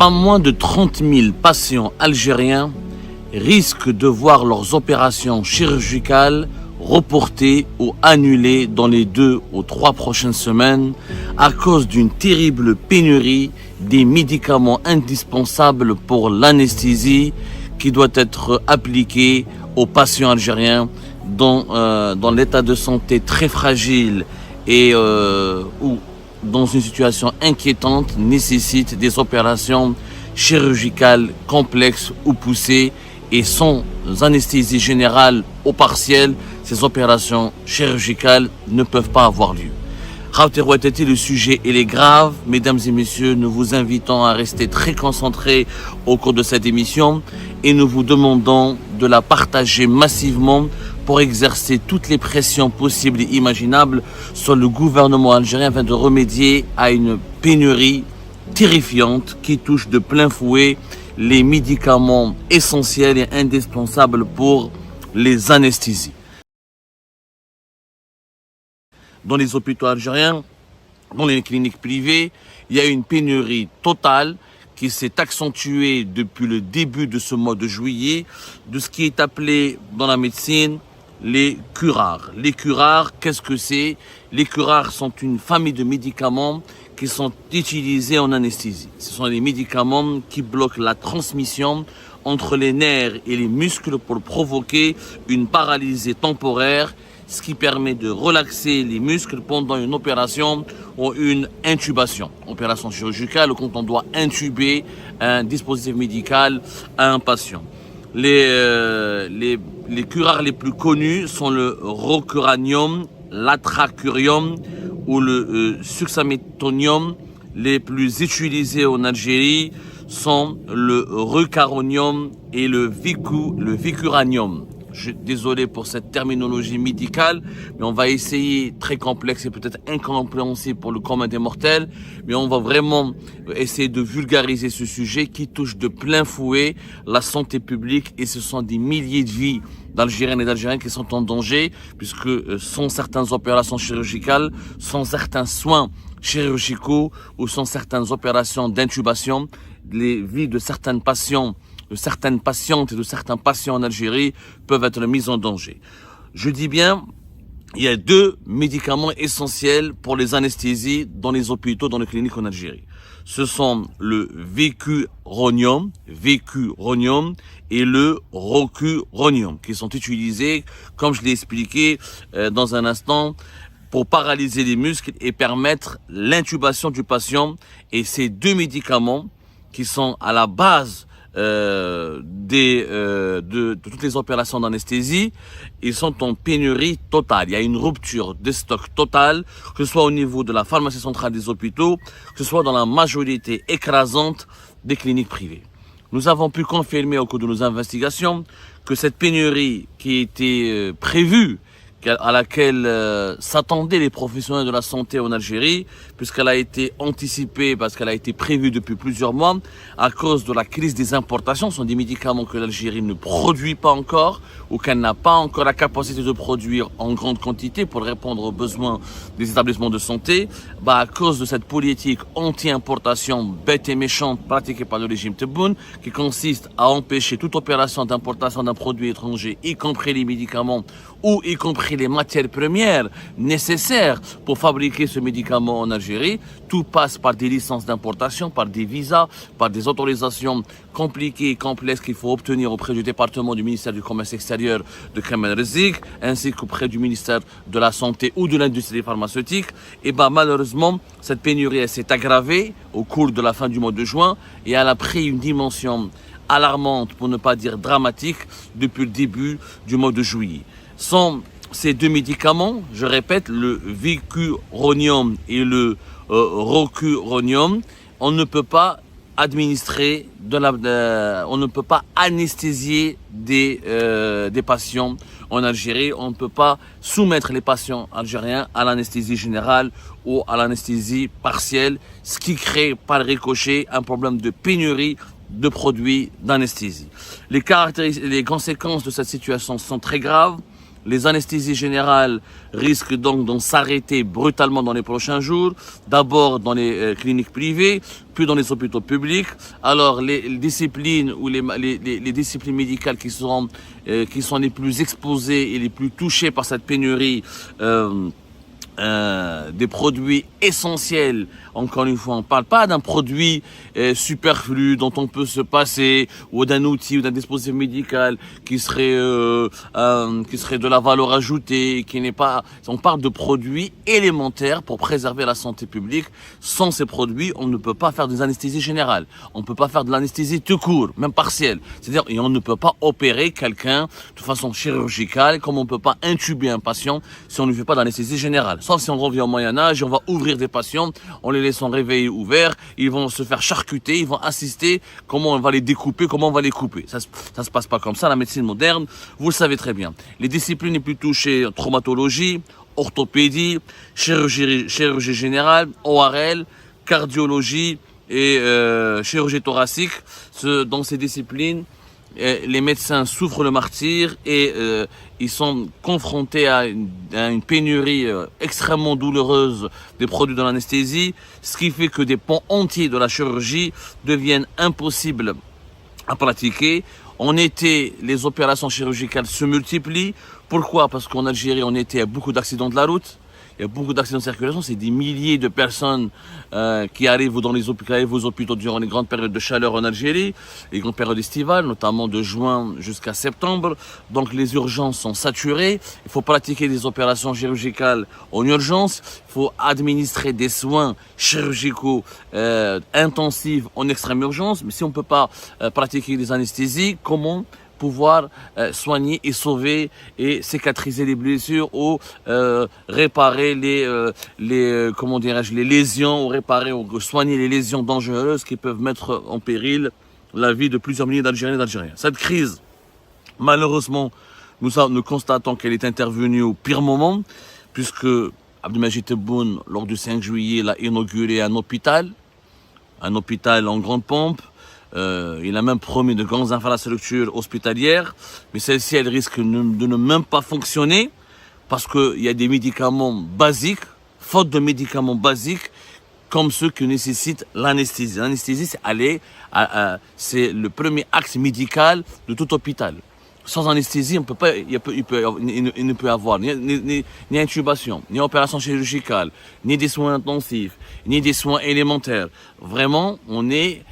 pas moins de 30 000 patients algériens risquent de voir leurs opérations chirurgicales reportées ou annulées dans les 2 ou 3 prochaines semaines à cause d'une terrible pénurie des médicaments indispensables pour l'anesthésie qui doit être appliquée aux patients algériens dans l'état de santé très fragile et ou dans une situation inquiétante nécessite des opérations chirurgicales complexes ou poussées et sans anesthésie générale ou partielle, ces opérations chirurgicales ne peuvent pas avoir lieu. Le sujet il est grave, mesdames et messieurs, nous vous invitons à rester très concentrés au cours de cette émission et nous vous demandons de la partager massivement pour exercer toutes les pressions possibles et imaginables sur le gouvernement algérien afin de remédier à une pénurie terrifiante qui touche de plein fouet les médicaments essentiels et indispensables pour les anesthésies. Dans les hôpitaux algériens, dans les cliniques privées, il y a une pénurie totale qui s'est accentuée depuis le début de ce mois de juillet de ce qui est appelé dans la médecine les curares. Les curares, qu'est-ce que c'est? Les curares sont une famille de médicaments qui sont utilisés en anesthésie. Ce sont des médicaments qui bloquent la transmission entre les nerfs et les muscles pour provoquer une paralysie temporaire, ce qui permet de relaxer les muscles pendant une opération ou une intubation. Opération chirurgicale quand on doit intuber un dispositif médical à un patient. Les curares les plus connus sont le rocuranium, l'atracurium ou le succinetonium. Les plus utilisés en Algérie sont le rucaronium et le vicuranium. Je suis désolé pour cette terminologie médicale, mais on va essayer, très complexe et peut-être incompréhensible pour le commun des mortels, mais on va vraiment essayer de vulgariser ce sujet qui touche de plein fouet la santé publique et ce sont des milliers de vies d'Algériennes et d'Algériens qui sont en danger puisque sans certaines opérations chirurgicales, sans certains soins chirurgicaux ou sans certaines opérations d'intubation, les vies de certains patients, de certaines patientes et de certains patients en Algérie peuvent être mis en danger. Je dis bien, il y a 2 médicaments essentiels pour les anesthésies dans les hôpitaux, dans les cliniques en Algérie. Ce sont le vicuronium et le rocuronium qui sont utilisés, comme je l'ai expliqué dans un instant, pour paralyser les muscles et permettre l'intubation du patient. Et ces 2 médicaments qui sont à la base de toutes les opérations d'anesthésie, ils sont en pénurie totale. Il y a une rupture de stock totale, que ce soit au niveau de la pharmacie centrale des hôpitaux, que ce soit dans la majorité écrasante des cliniques privées. Nous avons pu confirmer au cours de nos investigations que cette pénurie qui était prévue, à laquelle s'attendaient les professionnels de la santé en Algérie, puisqu'elle a été anticipée, parce qu'elle a été prévue depuis plusieurs mois, à cause de la crise des importations. Ce sont des médicaments que l'Algérie ne produit pas encore, ou qu'elle n'a pas encore la capacité de produire en grande quantité pour répondre aux besoins des établissements de santé. À cause de cette politique anti-importation bête et méchante pratiquée par le régime Tebboune, qui consiste à empêcher toute opération d'importation d'un produit étranger, y compris les médicaments, ou y compris les matières premières nécessaires pour fabriquer ce médicament en Algérie. Tout passe par des licences d'importation, par des visas, par des autorisations compliquées et complexes qu'il faut obtenir auprès du département du ministère du Commerce extérieur de Kamel Rezik, ainsi qu'auprès du ministère de la Santé ou de l'industrie pharmaceutique. Et malheureusement, cette pénurie s'est aggravée au cours de la fin du mois de juin et elle a pris une dimension alarmante, pour ne pas dire dramatique, depuis le début du mois de juillet. Sans ces 2 médicaments, je répète, le vicuronium et le rocuronium, on ne peut pas administrer on ne peut pas anesthésier des patients en Algérie. On ne peut pas soumettre les patients algériens à l'anesthésie générale ou à l'anesthésie partielle, ce qui crée par ricochet un problème de pénurie de produits d'anesthésie. Les conséquences de cette situation sont très graves. Les anesthésies générales risquent donc d'en s'arrêter brutalement dans les prochains jours, d'abord dans les cliniques privées, puis dans les hôpitaux publics. Alors les disciplines ou les disciplines médicales qui sont les plus exposées et les plus touchées par cette pénurie des produits essentiels. Encore une fois, on ne parle pas d'un produit superflu dont on peut se passer, ou d'un outil ou d'un dispositif médical qui serait de la valeur ajoutée, qui n'est pas. On parle de produits élémentaires pour préserver la santé publique. Sans ces produits, on ne peut pas faire des anesthésies générales. On ne peut pas faire de l'anesthésie tout court, même partielle. C'est-à-dire, on ne peut pas opérer quelqu'un de façon chirurgicale, comme on ne peut pas intuber un patient si on ne fait pas d'anesthésie générale. Sauf si on revient au Moyen-Âge et on va ouvrir des patients, on les laisse en réveil ouvert, ils vont se faire charcuter, ils vont assister, comment on va les découper, comment on va les couper. Ça se passe pas comme ça, la médecine moderne, vous le savez très bien. Les disciplines les plus touchées, traumatologie, orthopédie, chirurgie générale, ORL, cardiologie et chirurgie thoracique. Dans ces disciplines, les médecins souffrent le martyre et ils sont confrontés à une pénurie extrêmement douloureuse des produits de l'anesthésie, ce qui fait que des pans entiers de la chirurgie deviennent impossibles à pratiquer. En été, les opérations chirurgicales se multiplient. Pourquoi? Parce qu'en Algérie, en été, il y a beaucoup d'accidents de la route. Il y a beaucoup d'accidents de circulation, c'est des milliers de personnes qui arrivent aux hôpitaux durant les grandes périodes de chaleur en Algérie, les grandes périodes estivales, notamment de juin jusqu'à septembre. Donc les urgences sont saturées, il faut pratiquer des opérations chirurgicales en urgence, il faut administrer des soins chirurgicaux intensifs en extrême urgence. Mais si on ne peut pas pratiquer des anesthésies, comment pouvoir soigner et sauver et cicatriser les blessures ou réparer les lésions, ou réparer ou soigner les lésions dangereuses qui peuvent mettre en péril la vie de plusieurs milliers d'Algériens et d'Algériens. Cette crise, malheureusement, nous constatons qu'elle est intervenue au pire moment, puisque Abdelmajid Tebboune, lors du 5 juillet, il a inauguré un hôpital en grande pompe. Il a même promis de grandes infrastructures hospitalières, mais celles-ci, elles risquent de ne même pas fonctionner parce qu'il y a des médicaments basiques, faute de médicaments basiques, comme ceux qui nécessitent l'anesthésie. L'anesthésie, c'est le premier axe médical de tout hôpital. Sans anesthésie, il ne peut avoir ni intubation, ni opération chirurgicale, ni des soins intensifs, ni des soins élémentaires. Vraiment,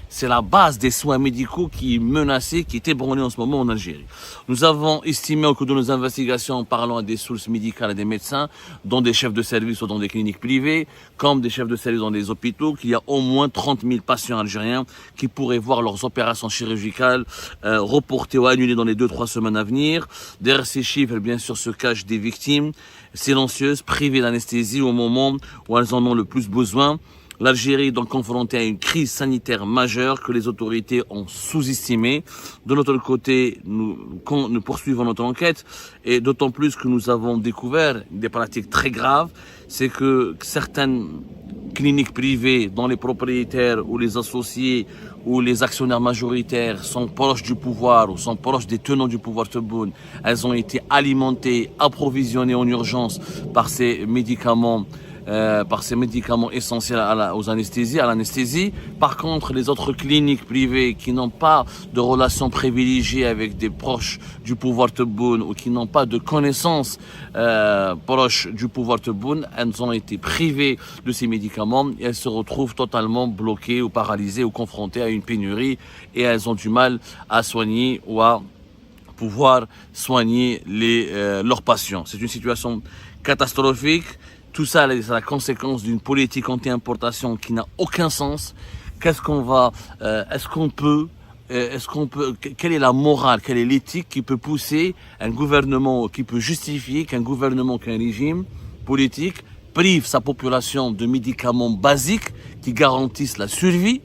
c'est la base des soins médicaux qui est menacée, qui est ébranlée en ce moment en Algérie. Nous avons estimé au cours de nos investigations, en parlant à des sources médicales et des médecins, dont des chefs de service ou dans des cliniques privées, comme des chefs de service dans des hôpitaux, qu'il y a au moins 30 000 patients algériens qui pourraient voir leurs opérations chirurgicales reportées ou annulées dans les 2-3 semaines à venir. Derrière ces chiffres, bien sûr, se cachent des victimes silencieuses, privées d'anesthésie au moment où elles en ont le plus besoin. L'Algérie est donc confrontée à une crise sanitaire majeure que les autorités ont sous-estimée. De notre côté, nous poursuivons notre enquête et d'autant plus que nous avons découvert des pratiques très graves. C'est que certaines cliniques privées dont les propriétaires ou les associés ou les actionnaires majoritaires sont proches du pouvoir ou sont proches des tenants du pouvoir Tebboune, elles ont été alimentées, approvisionnées en urgence par ces médicaments essentiels à l'anesthésie. Par contre, les autres cliniques privées qui n'ont pas de relations privilégiées avec des proches du pouvoir Tebboune ou qui n'ont pas de connaissances proches du pouvoir Tebboune, elles ont été privées de ces médicaments et elles se retrouvent totalement bloquées ou paralysées ou confrontées à une pénurie et elles ont du mal à soigner ou à pouvoir soigner leurs patients. C'est une situation catastrophique. Tout ça, c'est la conséquence d'une politique anti-importation qui n'a aucun sens. Quelle est la morale, quelle est l'éthique qui peut pousser un gouvernement, qui peut justifier qu'un régime politique prive sa population de médicaments basiques qui garantissent la survie?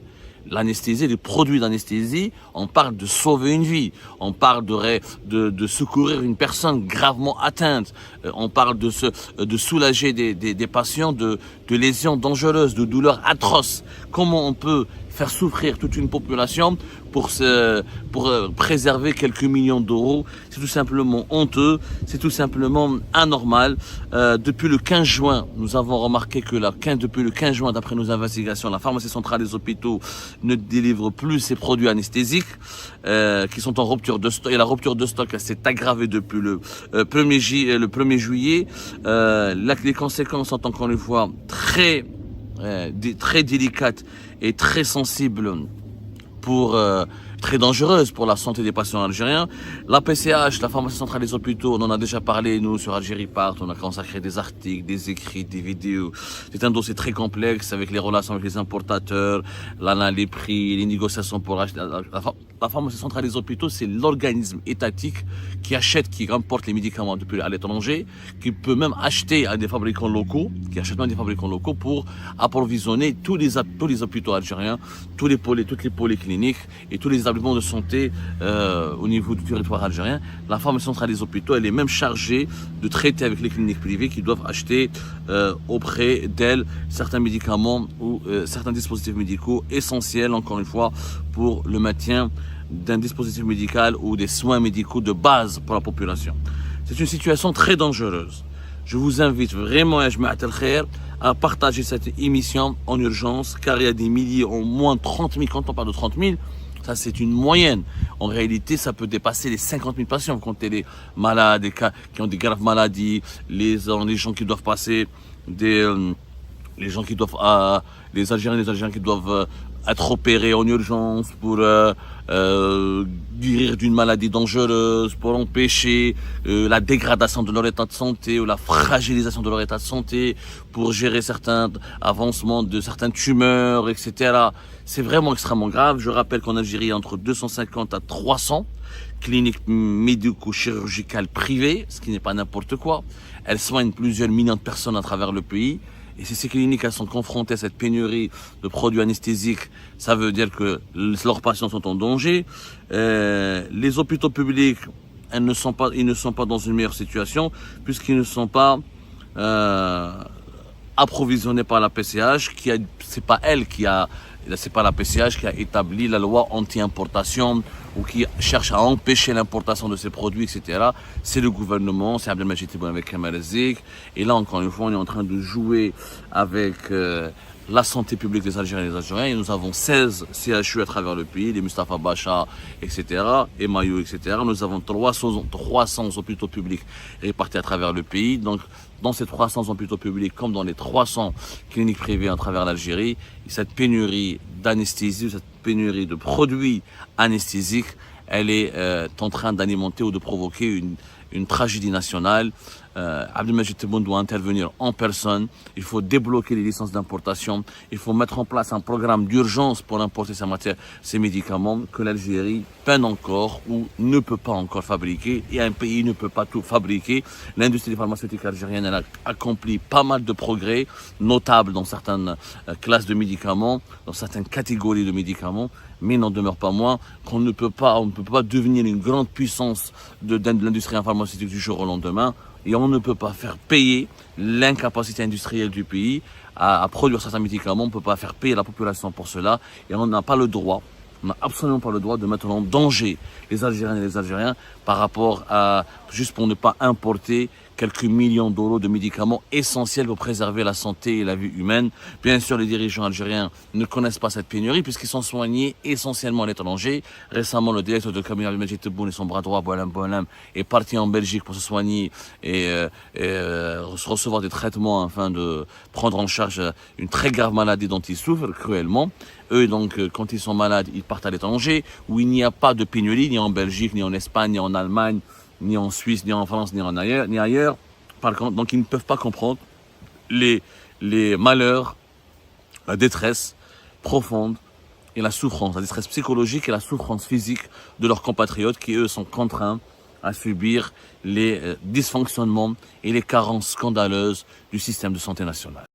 L'anesthésie, les produits d'anesthésie, on parle de sauver une vie, on parle de secourir une personne gravement atteinte, on parle de soulager des patients de lésions dangereuses, de douleurs atroces. Comment on peut faire souffrir toute une population pour préserver quelques millions d'euros. C'est tout simplement honteux, c'est tout simplement anormal. Depuis le 15 juin, nous avons remarqué que depuis le 15 juin, d'après nos investigations, la pharmacie centrale des hôpitaux ne délivre plus ses produits anesthésiques qui sont en rupture de stock. Et la rupture de stock s'est aggravée depuis le 1er juillet. Les conséquences sont encore une fois très délicates et très sensibles très dangereuse pour la santé des patients algériens. La PCH, la pharmacie centrale des hôpitaux, on en a déjà parlé, nous, sur Algérie Part, on a consacré des articles, des écrits, des vidéos. C'est un dossier très complexe avec les relations avec les importateurs, les prix, les négociations pour acheter. La pharmacie centrale des hôpitaux, c'est l'organisme étatique qui importe les médicaments depuis à l'étranger, qui peut même acheter à des fabricants locaux, pour approvisionner tous les hôpitaux algériens, toutes les polycliniques et tous les établissements de santé au niveau du territoire algérien. La pharmacie centrale des hôpitaux, elle est même chargée de traiter avec les cliniques privées qui doivent acheter auprès d'elles certains médicaments ou certains dispositifs médicaux essentiels, encore une fois, pour le maintien d'un dispositif médical ou des soins médicaux de base pour la population. C'est une situation très dangereuse. Je vous invite vraiment à partager cette émission en urgence, car il y a des milliers, au moins 30 000, quand on parle de 30 000, ça c'est une moyenne. En réalité, ça peut dépasser les 50 000 patients. Vous comptez les malades, les cas qui ont des graves maladies, les gens qui doivent passer les Algériens qui doivent être opérés en urgence pour guérir d'une maladie dangereuse, pour empêcher la dégradation de leur état de santé ou la fragilisation de leur état de santé, pour gérer certains avancements de certaines tumeurs, etc. C'est vraiment extrêmement grave. Je rappelle qu'en Algérie, il y a entre 250 à 300 cliniques médico-chirurgicales privées, ce qui n'est pas n'importe quoi. Elles soignent plusieurs millions de personnes à travers le pays. Et si ces cliniques elles sont confrontées à cette pénurie de produits anesthésiques, ça veut dire que leurs patients sont en danger. Les hôpitaux publics, ils ne sont pas dans une meilleure situation puisqu'ils ne sont pas approvisionnés par la PCH, c'est pas la PCH qui a établi la loi anti-importation ou qui cherche à empêcher l'importation de ces produits, etc. C'est le gouvernement, c'est Abdelmajid Tebboune avec Kamel Zik. Et là, encore une fois, on est en train de jouer avec la santé publique des Algériens et des Algériens. Et nous avons 16 CHU à travers le pays, les Mustafa Bacha, etc., et Mayo, etc. Nous avons 300 hôpitaux publics répartis à travers le pays. Donc, dans ces 300 hôpitaux publics, comme dans les 300 cliniques privées à travers l'Algérie, cette pénurie d'anesthésie, cette pénurie de produits anesthésiques, elle est en train d'alimenter ou de provoquer une tragédie nationale. Abdelmajid Tebboune doit intervenir en personne. Il faut débloquer les licences d'importation. Il faut mettre en place un programme d'urgence pour importer ces médicaments que l'Algérie peine encore ou ne peut pas encore fabriquer. Et un pays ne peut pas tout fabriquer. L'industrie pharmaceutique algérienne elle a accompli pas mal de progrès notables dans certaines classes de médicaments, dans certaines catégories de médicaments. Mais il n'en demeure pas moins qu'on ne peut pas devenir une grande puissance de l'industrie pharmaceutique du jour au lendemain. Et on ne peut pas faire payer l'incapacité industrielle du pays à produire certains médicaments. On ne peut pas faire payer la population pour cela. Et on n'a pas le droit, on n'a absolument pas le droit de mettre en danger les Algériennes et les Algériens par rapport à, juste pour ne pas importer quelques millions d'euros de médicaments essentiels pour préserver la santé et la vie humaine. Bien sûr, les dirigeants algériens ne connaissent pas cette pénurie puisqu'ils sont soignés essentiellement à l'étranger. Récemment, le directeur de cabinet Abdelmajid Tebboune et son bras droit, Boualem, est parti en Belgique pour se soigner et recevoir des traitements afin de prendre en charge une très grave maladie dont ils souffrent cruellement. Eux, donc, quand ils sont malades, ils partent à l'étranger où il n'y a pas de pénurie, ni en Belgique, ni en Espagne, ni en Allemagne, ni en Suisse, ni en France, ni ailleurs. Par contre, donc ils ne peuvent pas comprendre les malheurs, la détresse profonde et la souffrance, la détresse psychologique et la souffrance physique de leurs compatriotes qui, eux, sont contraints à subir les dysfonctionnements et les carences scandaleuses du système de santé national.